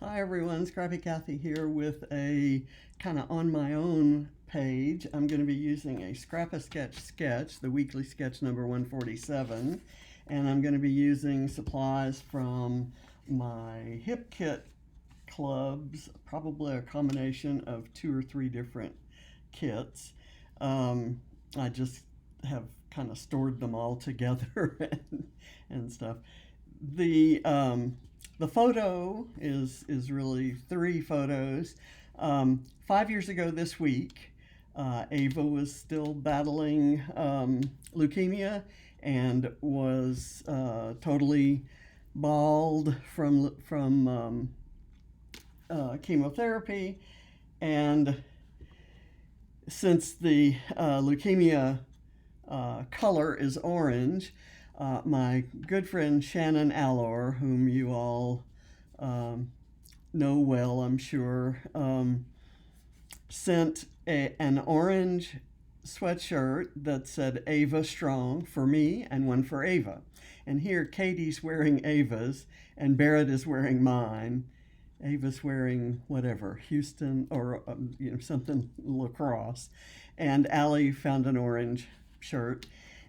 Hi everyone, Scrappy Kathy here with a kind of on my own page. I'm going to be using a Scrap-A-Sketch, the weekly sketch number 147, and I'm going to be using supplies from my hip kit clubs, probably a combination of 2 or 3 different kits. I just have kind of stored them all together and stuff. The um, the photo is really 3 photos. 5 years ago this week, Ava was still battling leukemia and was totally bald from chemotherapy. And since the leukemia color is orange, my good friend Shannon Allor, whom you all um, know well, I'm sure, sent an orange sweatshirt that said Ava Strong for me and one for Ava. And here Katie's wearing Ava's and Barrett is wearing mine. Ava's wearing whatever, Houston or something lacrosse. And Allie found an orange shirt.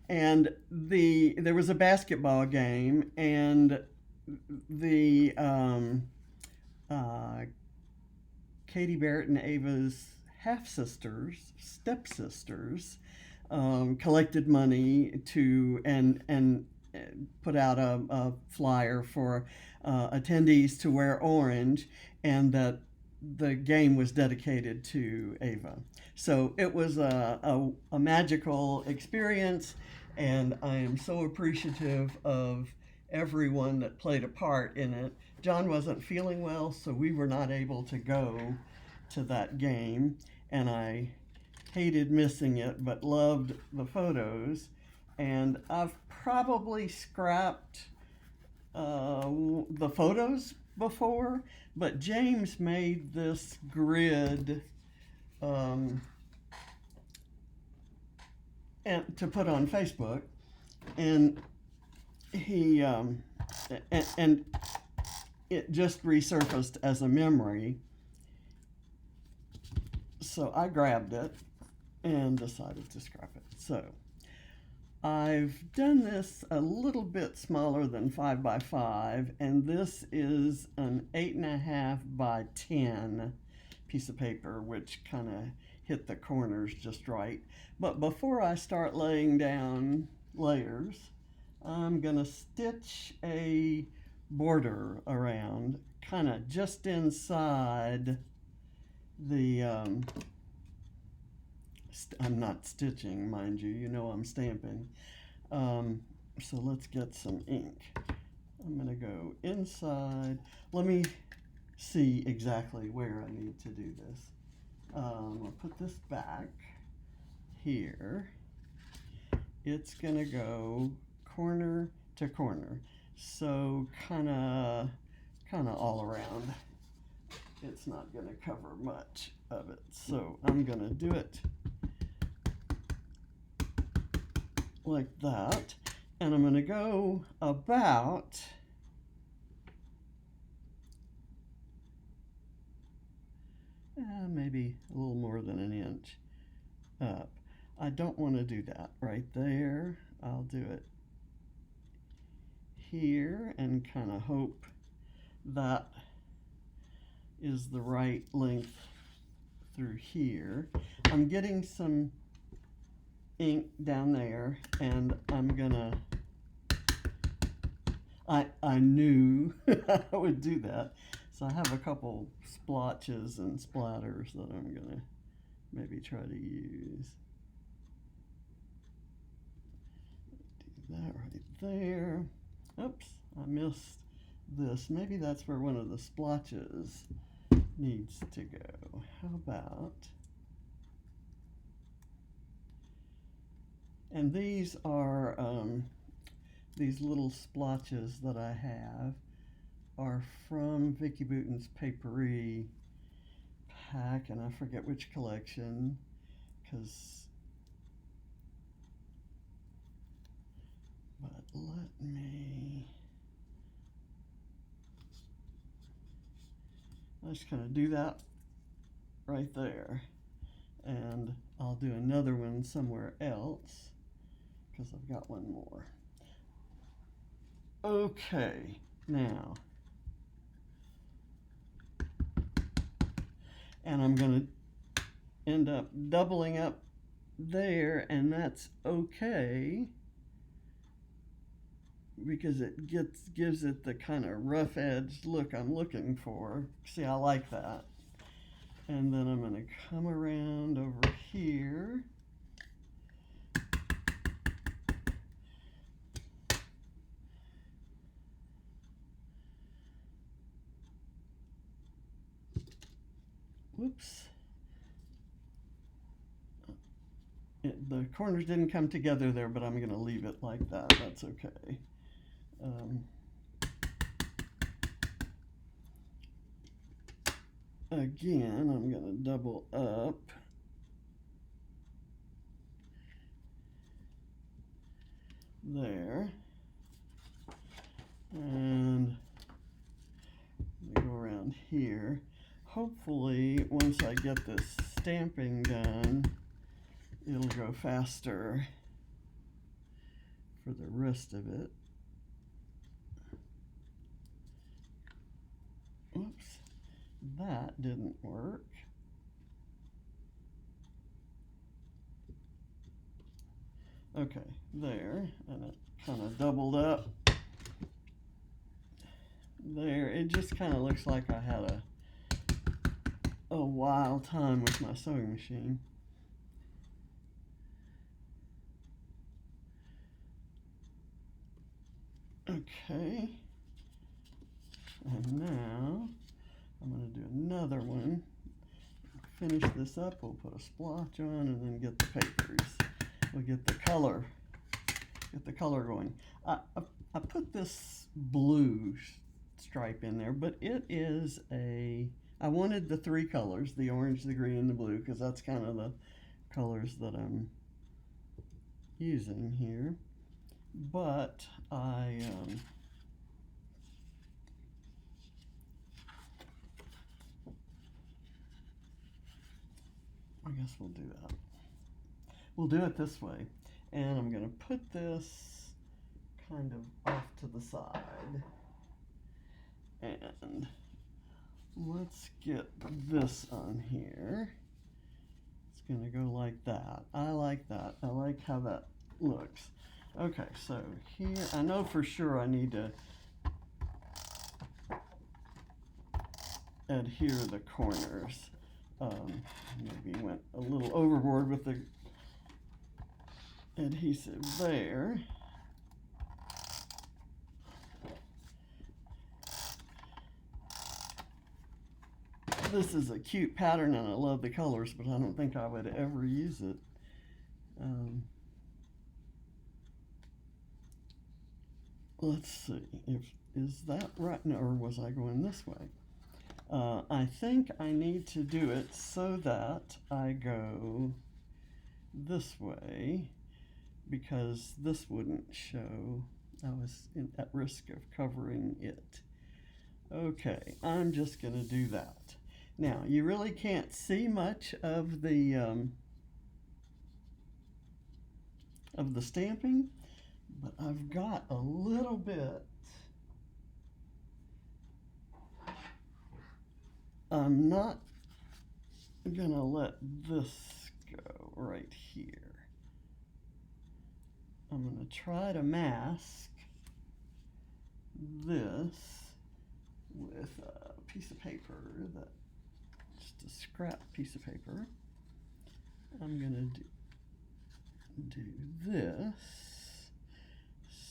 And there was a basketball game, and the Katie Barrett and Ava's half sisters, stepsisters, collected money to and put out a flyer for attendees to wear orange, and that the game was dedicated to Ava. So it was a magical experience, and I am so appreciative of everyone that played a part in it. John wasn't feeling well, so we were not able to go to that game, and I hated missing it, but loved the photos. And I've probably scrapped the photos before, but James made this grid um, and to put on Facebook, and he and it just resurfaced as a memory. So I grabbed it and decided to scrap it. So I've done this a little bit smaller than 5 by 5, and this is an 8.5 by 10 piece of paper, which kind of hit the corners just right. But before I start laying down layers, I'm gonna stitch a border around, kind of just inside the I'm not stitching, mind you. You know I'm stamping. So let's get some ink. I'm going to go inside. Let me see exactly where I need to do this. I'll put this back here. It's going to go corner to corner. So kind of all around. It's not going to cover much of it. So I'm going to do it like that, and I'm going to go about maybe a little more than an inch up. I don't want to do that right there. I'll do it here and kind of hope that is the right length through here. I'm getting some ink down there, and I'm gonna I knew I would do that, so I have a couple splotches and splatters that I'm gonna maybe try to use. Do that right there. Oops, I missed this. Maybe that's where one of the splotches needs to go. How about, and these are these little splotches that I have are from Vicky Bouton's Papery pack, and I forget which collection, but let me I just kind of do that right there. And I'll do another one somewhere else because I've got one more. Okay, now, and I'm going to end up doubling up there, and that's okay because it gives it the kind of rough edged look I'm looking for. See, I like that. And then I'm going to come around over here. Whoops. The corners didn't come together there, but I'm going to leave it like that. That's okay. Again, I'm going to double up. There. And go around here. Hopefully, once I get this stamping done, it'll go faster for the rest of it. Oops, that didn't work. Okay, there, and it kind of doubled up. There, it just kind of looks like I had a wild time with my sewing machine. Okay, and now I'm going to do another one. Finish this up, we'll put a splotch on and then get the papers. We'll get the color going. I put this blue stripe in there, but it is I wanted the three colors, the orange, the green, and the blue, because that's kind of the colors that I'm using here. But I guess we'll do that. We'll do it this way, and I'm going to put this kind of off to the side, and let's get this on here. It's going to go like that. I like that. I like how that looks. Okay, so here, I know for sure I need to adhere the corners. Maybe went a little overboard with the adhesive there. This is a cute pattern and I love the colors, but I don't think I would ever use it. Let's see, is that right? No, or was I going this way? I think I need to do it so that I go this way, because this wouldn't show. I was at risk of covering it. Okay, I'm just going to do that. Now, you really can't see much of the stamping, but I've got a little bit. I'm not going to let this go right here. I'm going to try to mask this with a piece of paper, just a scrap piece of paper. I'm going to do this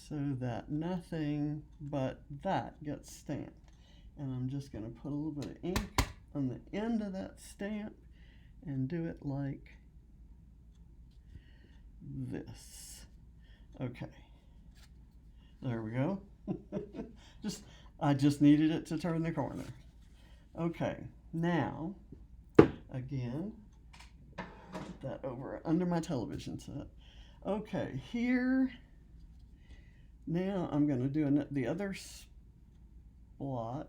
so that nothing but that gets stamped. And I'm just going to put a little bit of ink on the end of that stamp and do it like this. Okay, there we go. I just needed it to turn the corner. Okay, now, again, put that over under my television set. Okay, here, now I'm going to do the other splotch.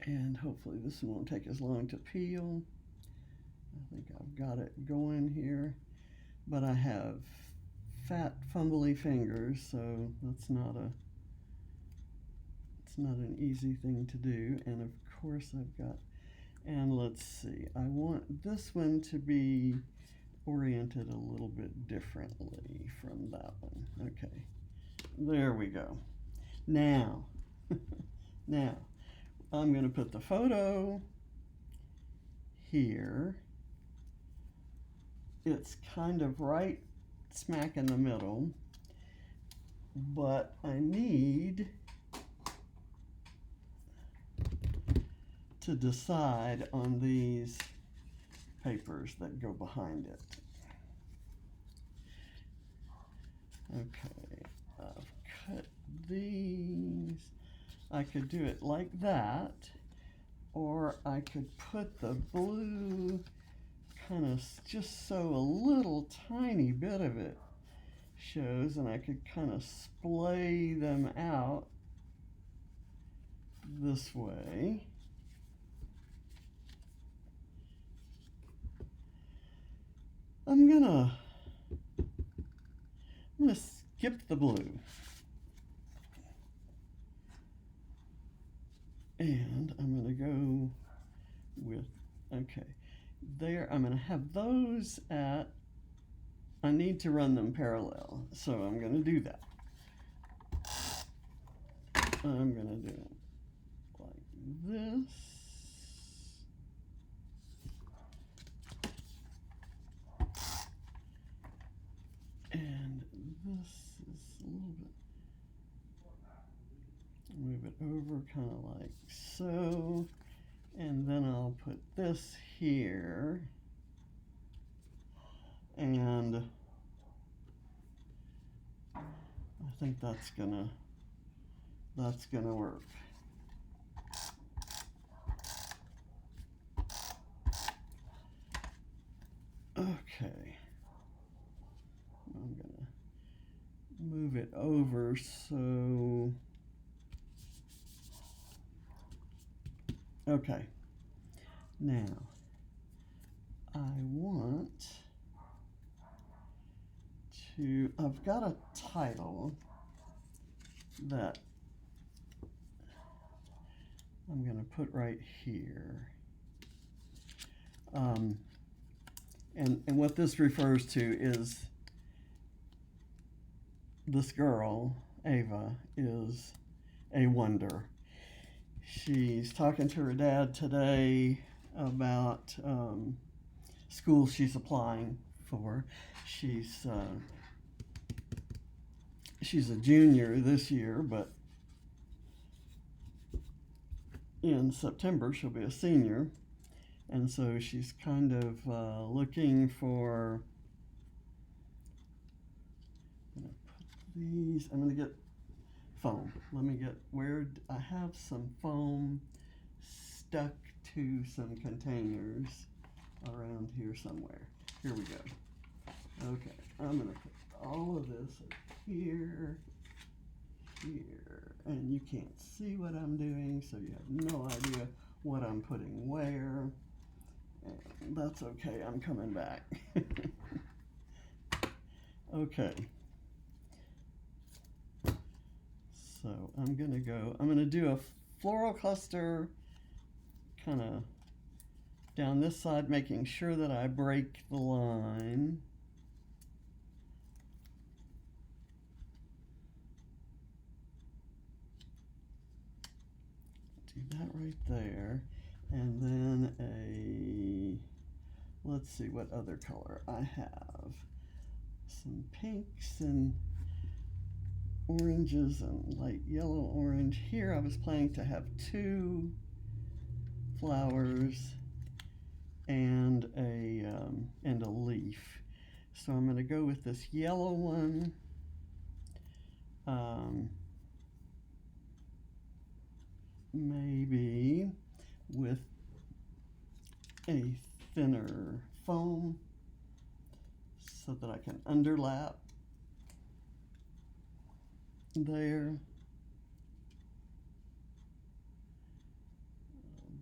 And hopefully this one won't take as long to peel. I think I've got it going here, but I have fat, fumbly fingers, so it's not an easy thing to do. And of course I've got, and let's see, I want this one to be oriented a little bit differently from that one. Okay, there we go. Now, now I'm going to put the photo here. It's kind of right smack in the middle, but I need to decide on these papers that go behind it. Okay, I've cut these. I could do it like that, or I could put the blue kind of just so a little tiny bit of it shows, and I could kind of splay them out this way. I'm gonna skip the blue. And I'm going to go with, okay, there, I'm going to have those at, I need to run them parallel, so I'm going to do that. I'm going to do it like this. And this is a little bit, move it over kind of like so, and then I'll put this here, and I think that's gonna work. Okay, I'm gonna move it over so. Okay, now I want to, I've got a title that I'm going to put right here. And what this refers to is this girl, Ava, is a wonder. She's talking to her dad today about school she's applying for. She's a junior this year, but in September she'll be a senior, and so she's kind of looking for. I'm gonna put these. I'm gonna get foam. Let me get where I have some foam stuck to some containers around here somewhere. Here we go. Okay, I'm gonna put all of this here, here, and you can't see what I'm doing, so you have no idea what I'm putting where, and that's okay, I'm coming back. Okay. So I'm gonna do a floral cluster kind of down this side, making sure that I break the line. Do that right there. And then let's see what other color I have. Some pinks and oranges and light yellow orange. Here I was planning to have 2 flowers and a leaf. So I'm going to go with this yellow one. Maybe with a thinner foam so that I can underlap there.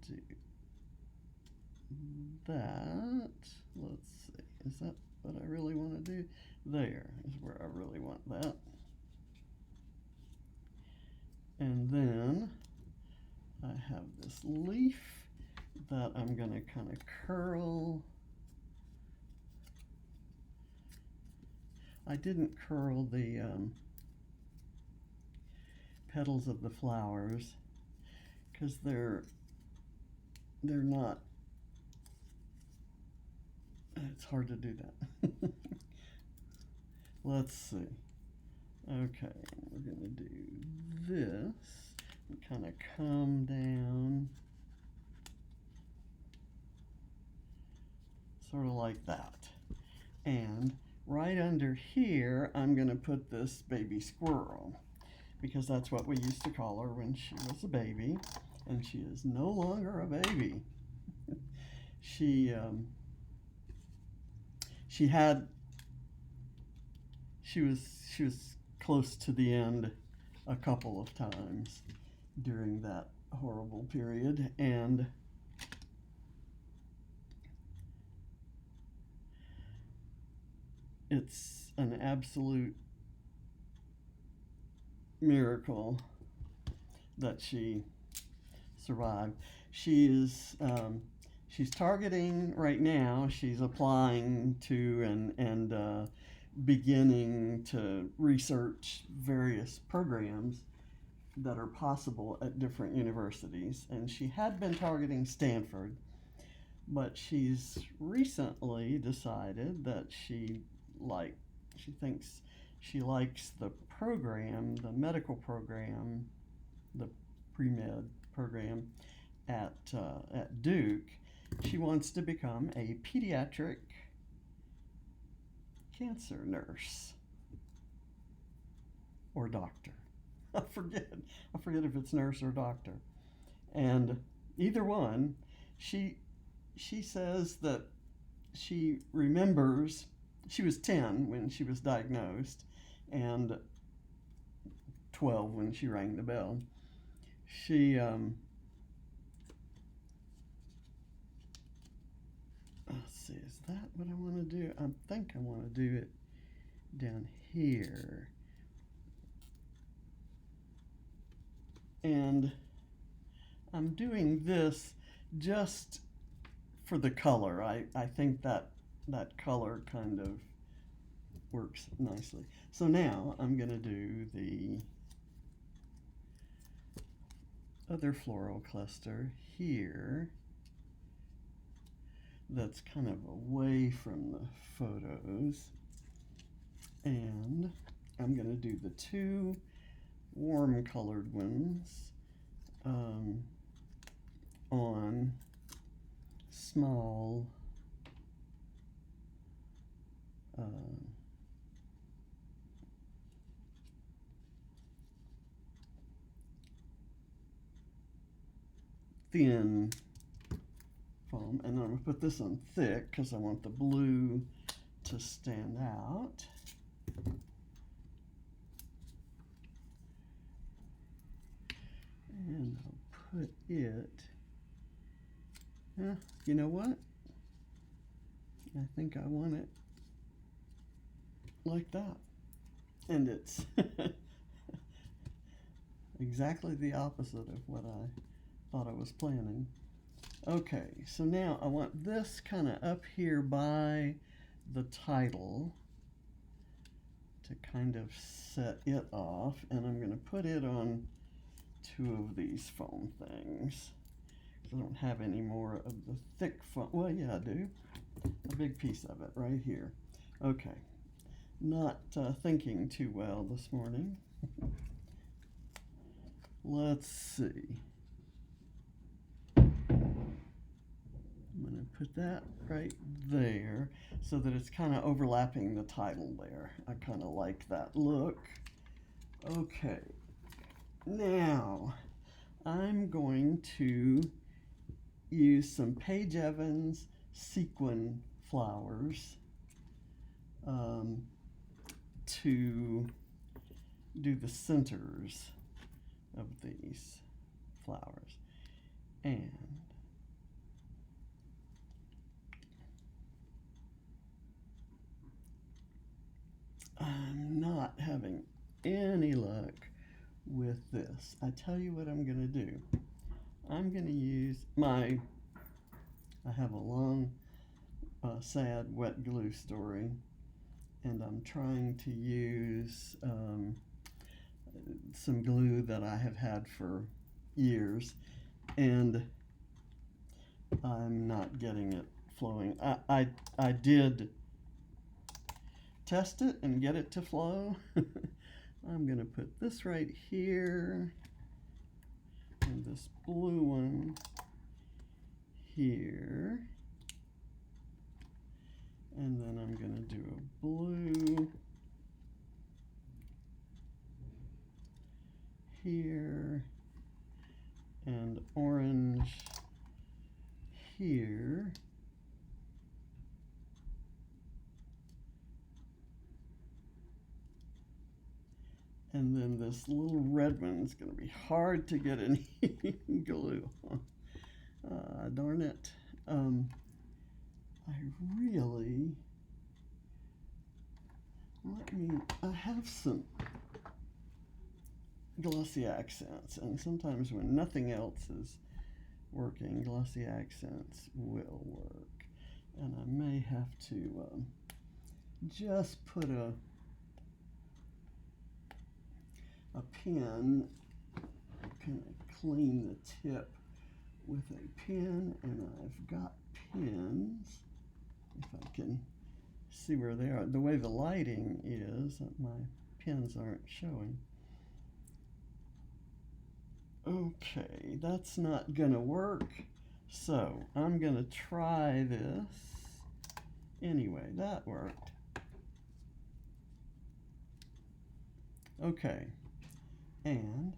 do that. Let's see, is that what I really want to do? There is where I really want that. And then I have this leaf that I'm going to kind of curl. I didn't curl the petals of the flowers because they're not, it's hard to do that. Let's see. Okay, we're going to do this and kind of come down, sort of like that. And right under here, I'm going to put this baby squirrel, because that's what we used to call her when she was a baby, and she is no longer a baby. She was close to the end a couple of times during that horrible period, and it's an absolute miracle that she survived. She's targeting right now. She's applying to and beginning to research various programs that are possible at different universities. And she had been targeting Stanford, but she's recently decided that she thinks she likes the program, the medical program, the pre-med program at Duke. She wants to become a pediatric cancer nurse or doctor. I forget if it's nurse or doctor. And either one, she says that she remembers she was 10 when she was diagnosed and 12 when she rang the bell. She let's see, is that what I want to do? I think I want to do it down here. And I'm doing this just for the color. I think that color kind of works nicely. So now I'm going to do the other floral cluster here that's kind of away from the photos, and I'm going to do the two warm colored ones on small thin foam, and then I'm going to put this on thick because I want the blue to stand out. And I'll put it, you know what? I think I want it like that. And it's exactly the opposite of what I thought I was planning. Okay, so now I want this kind of up here by the title to kind of set it off, and I'm going to put it on two of these foam things. I don't have any more of the thick foam. Well, yeah, I do. A big piece of it right here. Okay, not thinking too well this morning. Let's see. I'm going to put that right there so that it's kind of overlapping the title there. I kind of like that look. Okay, now I'm going to use some Paige Evans sequin flowers to do the centers of these flowers. And with this. I tell you what I'm going to do. I'm going to use I have a long, sad wet glue story, and I'm trying to use some glue that I have had for years, and I'm not getting it flowing. I did test it and get it to flow. I'm going to put this right here and this blue one here, and then I'm going to do a blue here and orange here. And then this little red one's going to be hard to get any glue on. Darn it. I have some glossy accents, and sometimes when nothing else is working, glossy accents will work. And I may have to just put a pen, kind of clean the tip with a pen, and I've got pins, if I can see where they are. The way the lighting is, my pins aren't showing. Okay, that's not gonna work, so I'm gonna try this. Anyway, that worked. Okay, and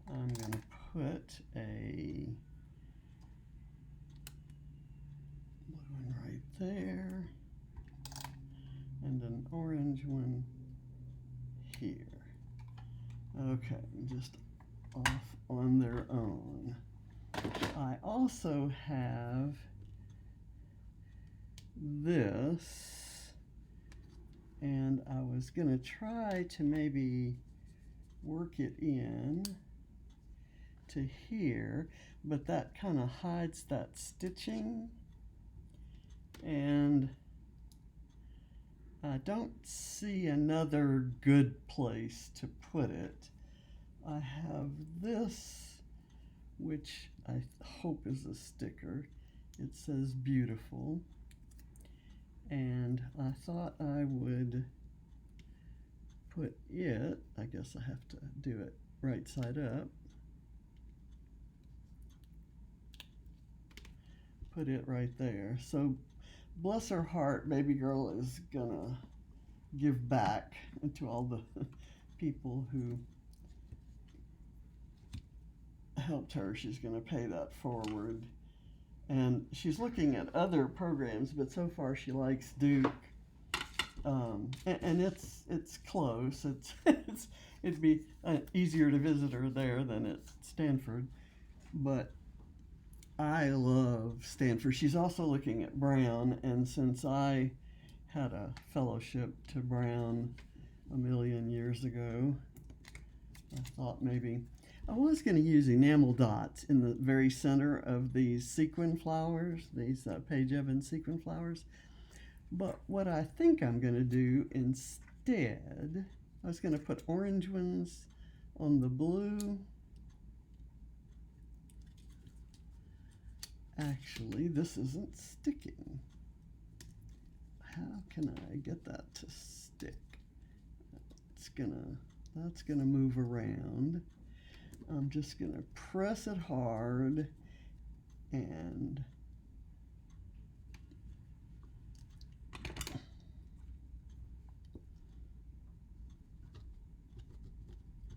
I'm gonna put a blue one right there and an orange one here. Okay, just off on their own. I also have this, and I was gonna try to maybe work it in to here, but that kind of hides that stitching, and I don't see another good place to put it. I have this, which I hope is a sticker. It says beautiful, and I thought I would put it, I guess I have to do it right side up, put it right there. So bless her heart, baby girl is gonna give back to all the people who helped her. She's gonna pay that forward, and she's looking at other programs, but so far she likes Duke. And it's close. It'd be easier to visit her there than at Stanford, but I love Stanford. She's also looking at Brown, and since I had a fellowship to Brown a million years ago, I thought maybe I was going to use enamel dots in the very center of these sequin flowers, these Paige Evans sequin flowers. But what I think I'm going to do instead, I was going to put orange ones on the blue. Actually, this isn't sticking. How can I get that to stick? That's gonna move around. I'm just gonna press it hard, and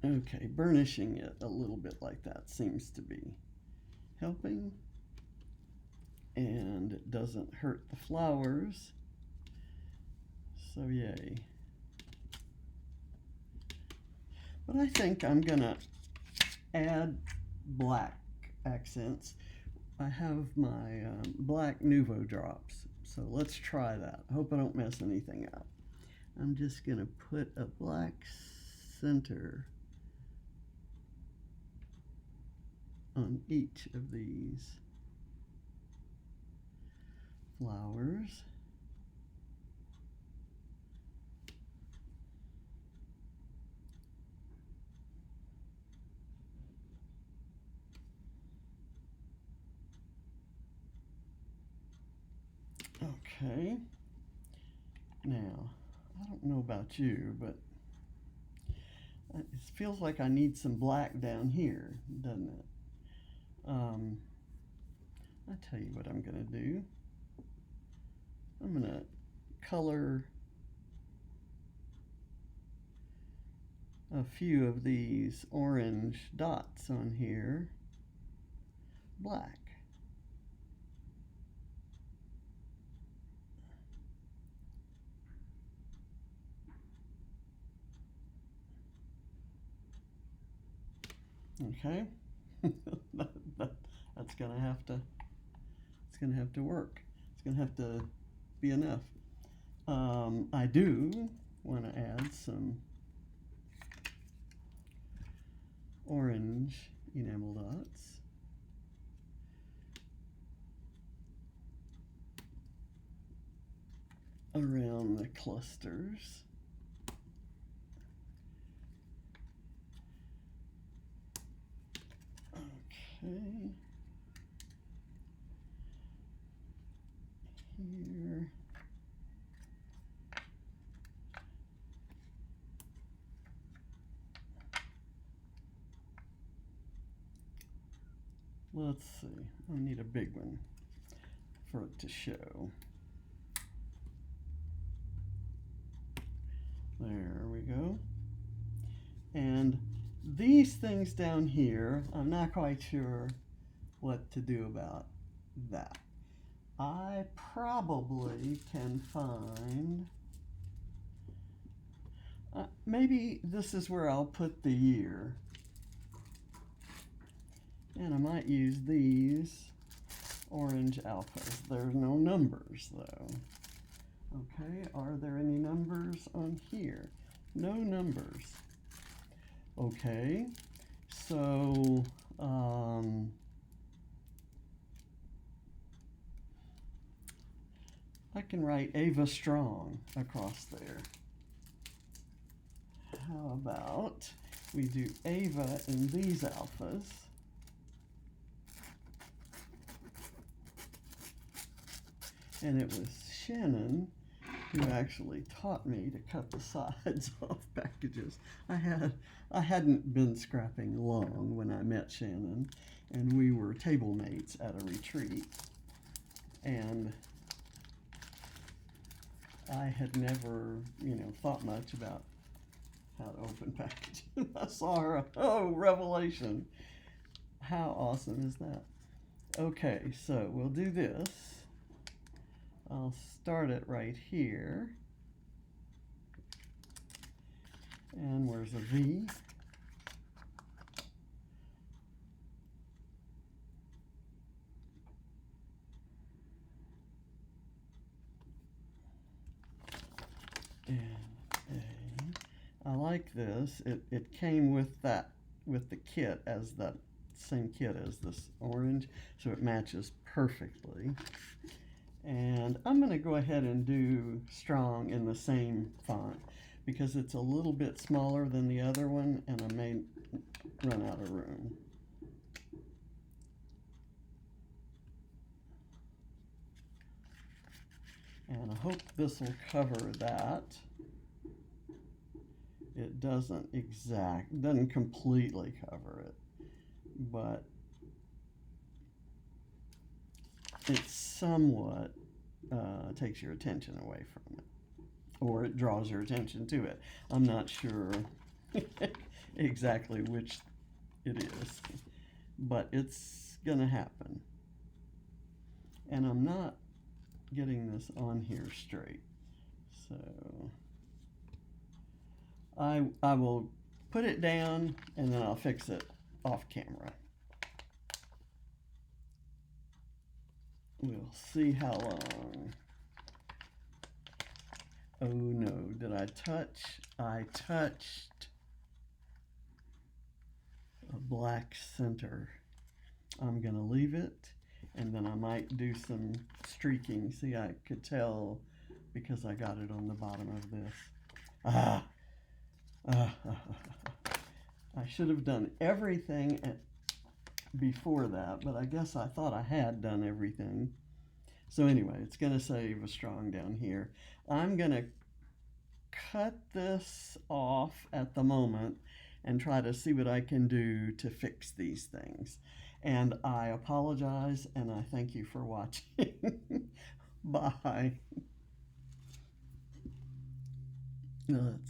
okay, burnishing it a little bit like that seems to be helping, and it doesn't hurt the flowers, so yay. But I think I'm gonna add black accents. I have my black Nuvo drops, so let's try that. I hope I don't mess anything up. I'm just gonna put a black center on each of these flowers. Okay, now, I don't know about you, but it feels like I need some black down here, doesn't it? I tell you what I'm gonna do. I'm gonna color a few of these orange dots on here black. Okay, that's gonna have to. It's gonna have to work. It's gonna have to be enough. I do want to add some orange enamel dots. Around the clusters. Okay. Here. Let's see, I need a big one for it to show. There we go. And these things down here, I'm not quite sure what to do about that. I probably can find, maybe this is where I'll put the year. And I might use these orange alphas. There's no numbers though. Okay, are there any numbers on here? No numbers. Okay, so I can write Ava Strong across there. How about we do Ava in these alphas? And it was Shannon who actually taught me to cut the sides off packages. I hadn't been scrapping long when I met Shannon, and we were table mates at a retreat. And I had never, thought much about how to open packages. I saw her, oh, revelation. How awesome is that? Okay, so we'll do this. I'll start it right here. And where's a V? And A. I like this. It came with the kit as that same kit as this orange, so it matches perfectly. And I'm going to go ahead and do Strong in the same font because it's a little bit smaller than the other one and I may run out of room. And I hope this will cover that. It doesn't completely cover it, but it somewhat takes your attention away from it, or it draws your attention to it. I'm not sure exactly which it is, but it's gonna happen. And I'm not getting this on here straight, so I will put it down and then I'll fix it off camera. We'll see how long. Oh no, did I touch? I touched a black center. I'm going to leave it, and then I might do some streaking. See, I could tell because I got it on the bottom of this. I should have done everything before that, but I guess I thought I had done everything. So anyway, it's going to save a strong down here. I'm going to cut this off at the moment and try to see what I can do to fix these things. And I apologize and I thank you for watching. Bye.